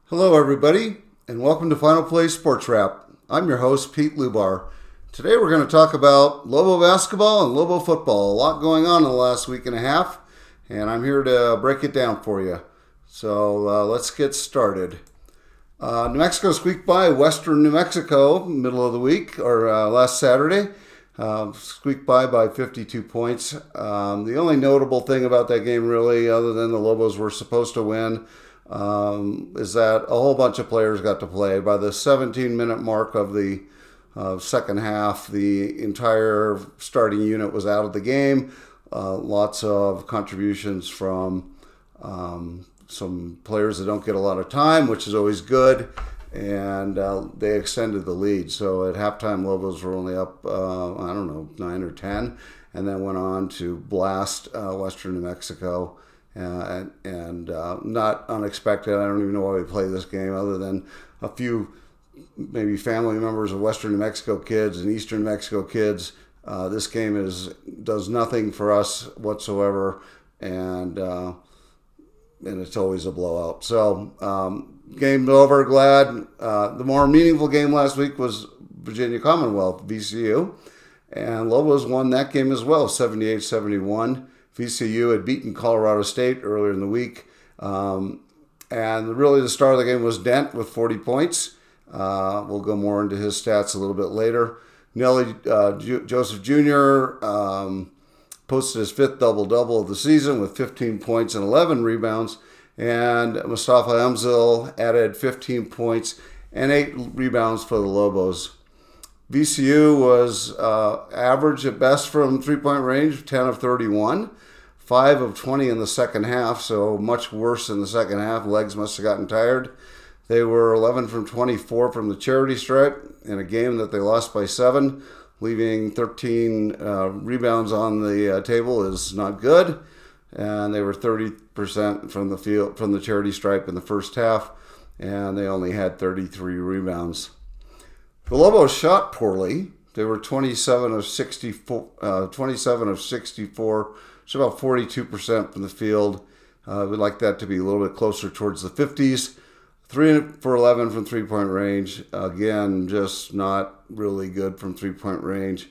Hello, everybody, and welcome to Final Play Sports Wrap. I'm your host, Pete Lubar. Today we're going to talk about Lobo basketball and Lobo football. A lot going on in the last week and a half, and I'm here to break it down for you. So let's get started. New Mexico squeaked by Western New Mexico middle of the week, or last Saturday. Squeaked by 52 points. The only notable thing about that game, really, other than the Lobos were supposed to win, is that a whole bunch of players got to play. By the 17-minute mark of the second half, the entire starting unit was out of the game. Lots of contributions from some players that don't get a lot of time, which is always good, and they extended the lead. So at halftime, Lobos were only up, 9 or 10, and then went on to blast Western New Mexico. And not unexpected. I don't even know why we play this game other than a few maybe family members of Western New Mexico kids and Eastern New Mexico kids. This game does nothing for us whatsoever, and it's always a blowout. So game's over. Glad. The more meaningful game last week was Virginia Commonwealth, VCU, and Lobos won that game as well, 78-71. VCU had beaten Colorado State earlier in the week. And really the star of the game was Dent with 40 points. We'll go more into his stats a little bit later. Nelly Joseph Jr. Posted his fifth double-double of the season with 15 points and 11 rebounds. And Mustafa Emzil added 15 points and 8 rebounds for the Lobos. VCU was average at best from three-point range, 10 of 31. 5 of 20 in the second half, so much worse in the second half. Legs must have gotten tired. They were 11 from 24 from the charity stripe in a game that they lost by 7. Leaving 13 rebounds on the table is not good. And they were 30% from the field, from the charity stripe in the first half, and they only had 33 rebounds. The Lobos shot poorly. They were 27 of 64, so about 42% from the field. We'd like that to be a little bit closer towards the 50s. 3 for 11 from three-point range. Again, just not really good from three-point range.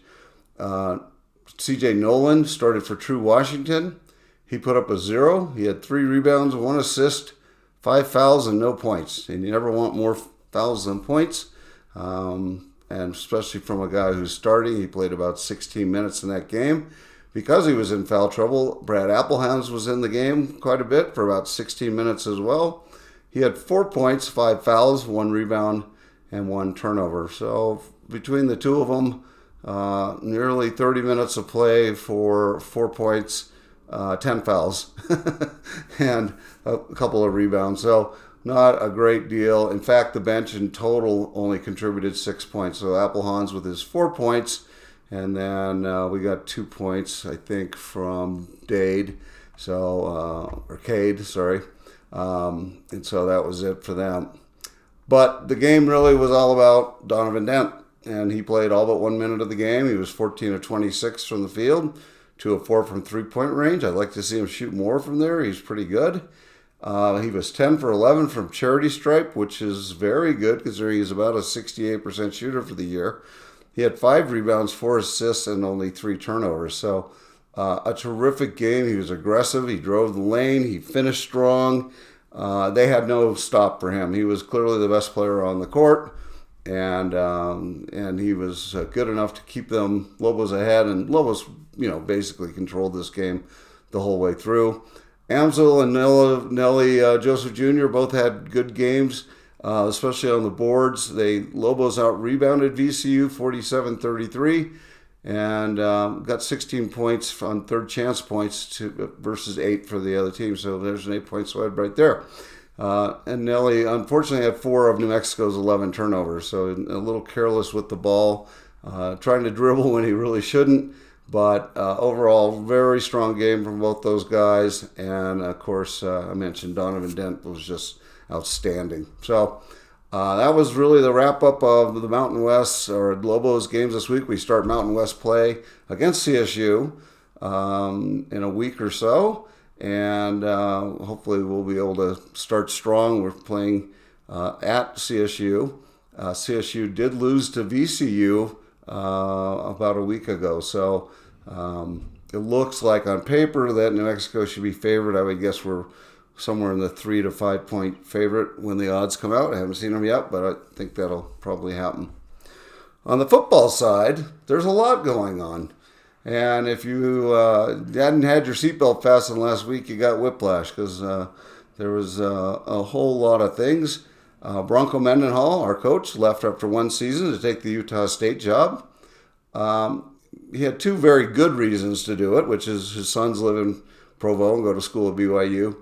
C.J. Nolan started for True Washington. He put up a 0. He had 3 rebounds, 1 assist, 5 fouls, and no points. And you never want more fouls than points. And especially from a guy who's starting. He played about 16 minutes in that game. Because he was in foul trouble, Brad Applehouse was in the game quite a bit for about 16 minutes as well. He had 4 points, 5 fouls, 1 rebound, and 1 turnover. So between the two of them, nearly 30 minutes of play for 4 points, 10 fouls, and a couple of rebounds. So not a great deal. In fact, the bench in total only contributed 6 points. So Applehouse with his 4 points. And then we got 2 points, I think, from Cade, sorry. And so that was it for them. But the game really was all about Donovan Dent. And he played all but 1 minute of the game. He was 14 of 26 from the field, 2 of 4 from three-point range. I'd like to see him shoot more from there. He's pretty good. He was 10 for 11 from charity stripe, which is very good considering he's about a 68% shooter for the year. He had 5 rebounds, 4 assists, and only 3 turnovers. So a terrific game. He was aggressive. He drove the lane. He finished strong. They had no stop for him. He was clearly the best player on the court, and he was good enough to keep them Lobos ahead. And Lobos, basically controlled this game the whole way through. Amsel and Nelly Joseph Jr. both had good games. Especially on the boards. Lobos out-rebounded VCU 47-33 and got 16 points on third chance points versus 8 for the other team. So there's an 8-point spread right there. And Nelly, unfortunately, had 4 of New Mexico's 11 turnovers. So a little careless with the ball, trying to dribble when he really shouldn't. But overall, very strong game from both those guys. And, of course, I mentioned Donovan Dent was just outstanding. So that was really the wrap-up of the Mountain West or Lobos games this week. We start Mountain West play against CSU in a week or so, and hopefully we'll be able to start strong. We're playing at CSU. CSU did lose to VCU about a week ago, so it looks like on paper that New Mexico should be favored. I would guess we're somewhere in the 3 to 5 point favorite when the odds come out. I haven't seen them yet, but I think that'll probably happen. On the football side, there's a lot going on. And if you hadn't had your seatbelt fastened last week, you got whiplash because there was a whole lot of things. Bronco Mendenhall, our coach, left after one season to take the Utah State job. He had two very good reasons to do it, which is his sons live in Provo and go to school at BYU.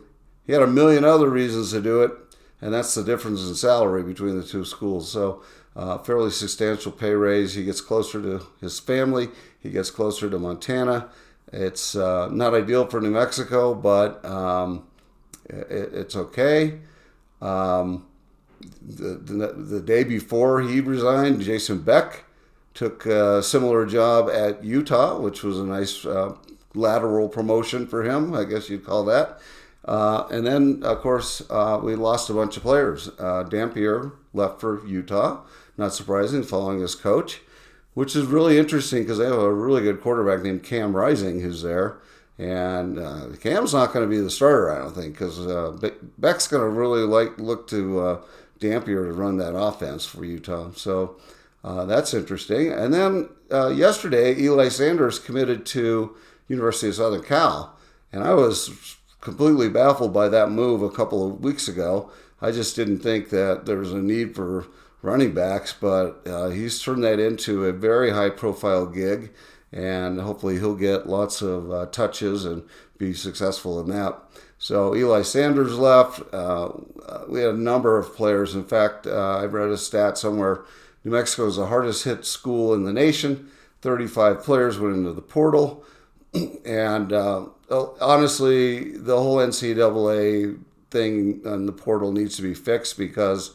He had a million other reasons to do it, and that's the difference in salary between the two schools. So fairly substantial pay raise. He gets closer to his family. He gets closer to Montana. It's not ideal for New Mexico, but it's okay. The day before he resigned, Jason Beck took a similar job at Utah, which was a nice lateral promotion for him, I guess you'd call that. And then, of course, we lost a bunch of players. Dampier left for Utah, not surprising, following his coach, which is really interesting because they have a really good quarterback named Cam Rising who's there. And Cam's not going to be the starter, I don't think, because Beck's going to really look to Dampier to run that offense for Utah. So that's interesting. And then yesterday, Eli Sanders committed to University of Southern Cal. And I was completely baffled by that move a couple of weeks ago. I just didn't think that there was a need for running backs, but he's turned that into a very high-profile gig, and hopefully he'll get lots of touches and be successful in that. So Eli Sanders left. We had a number of players. In fact, I read a stat somewhere. New Mexico is the hardest hit school in the nation. 35 players went into the portal. And honestly, the whole NCAA thing on the portal needs to be fixed because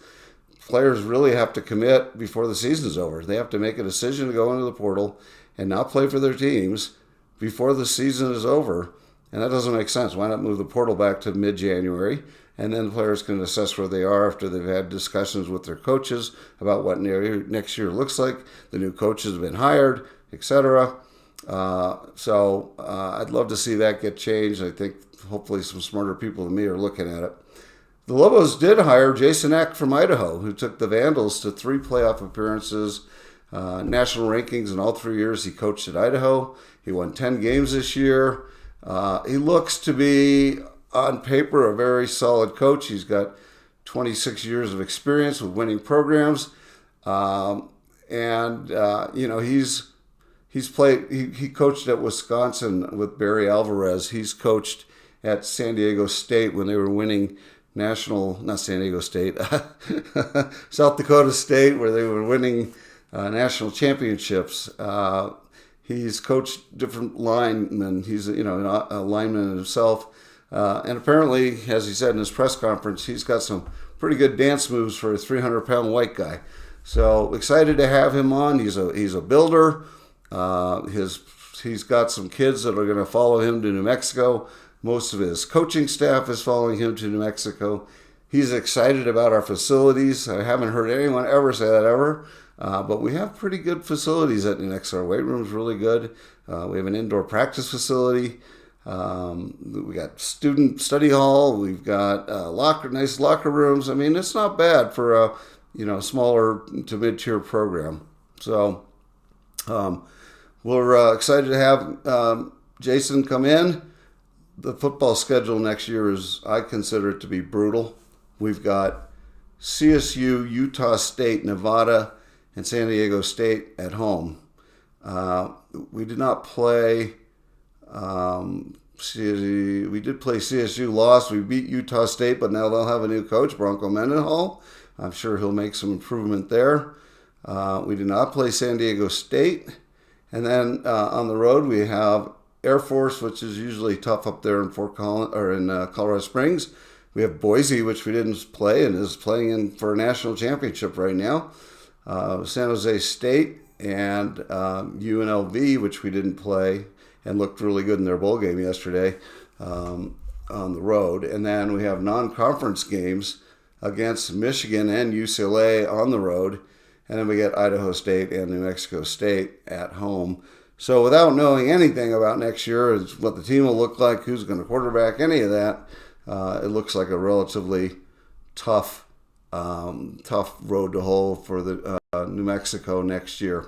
players really have to commit before the season's over. They have to make a decision to go into the portal and not play for their teams before the season is over. And that doesn't make sense. Why not move the portal back to mid-January? And then players can assess where they are after they've had discussions with their coaches about what next year looks like. The new coaches have been hired, etc. So I'd love to see that get changed. I think hopefully some smarter people than me are looking at it. The Lobos did hire Jason Eck from Idaho, who took the Vandals to 3 playoff appearances, national rankings in all 3 years he coached at Idaho. He won 10 games this year. He looks to be, on paper, a very solid coach. He's got 26 years of experience with winning programs. He's played. He coached at Wisconsin with Barry Alvarez. He's coached at San Diego State when they were winning not San Diego State, South Dakota State, where they were winning national championships. He's coached different linemen. He's a lineman himself, and apparently, as he said in his press conference, he's got some pretty good dance moves for a 300-pound white guy. So excited to have him on. He's a builder. He's got some kids that are going to follow him to New Mexico. Most of his coaching staff is following him to New Mexico. He's excited about our facilities. I haven't heard anyone ever say that ever, but we have pretty good facilities at New Mexico. Our weight room's really good. We have an indoor practice facility. We got student study hall. We've got nice locker rooms. I mean, it's not bad for a smaller to mid-tier program. So we're excited to have Jason come in. The football schedule next year I consider it to be brutal. We've got CSU, Utah State, Nevada, and San Diego State at home. We did not play CSU. We did play CSU, lost. We beat Utah State, but now they'll have a new coach, Bronco Mendenhall. I'm sure he'll make some improvement there. We did not play San Diego State. And then on the road, we have Air Force, which is usually tough up there in Colorado Springs. We have Boise, which we didn't play and is playing for a national championship right now. San Jose State and UNLV, which we didn't play and looked really good in their bowl game yesterday on the road. And then we have non-conference games against Michigan and UCLA on the road. And then we get Idaho State and New Mexico State at home. So without knowing anything about next year, what the team will look like, who's going to quarterback, any of that, it looks like a relatively tough road to hoe for the New Mexico next year.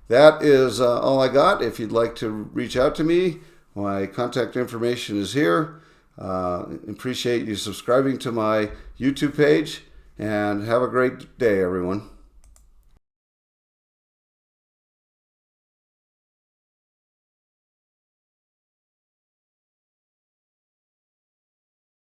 That is all I got. If you'd like to reach out to me, my contact information is here. Appreciate you subscribing to my YouTube page, and have a great day, everyone.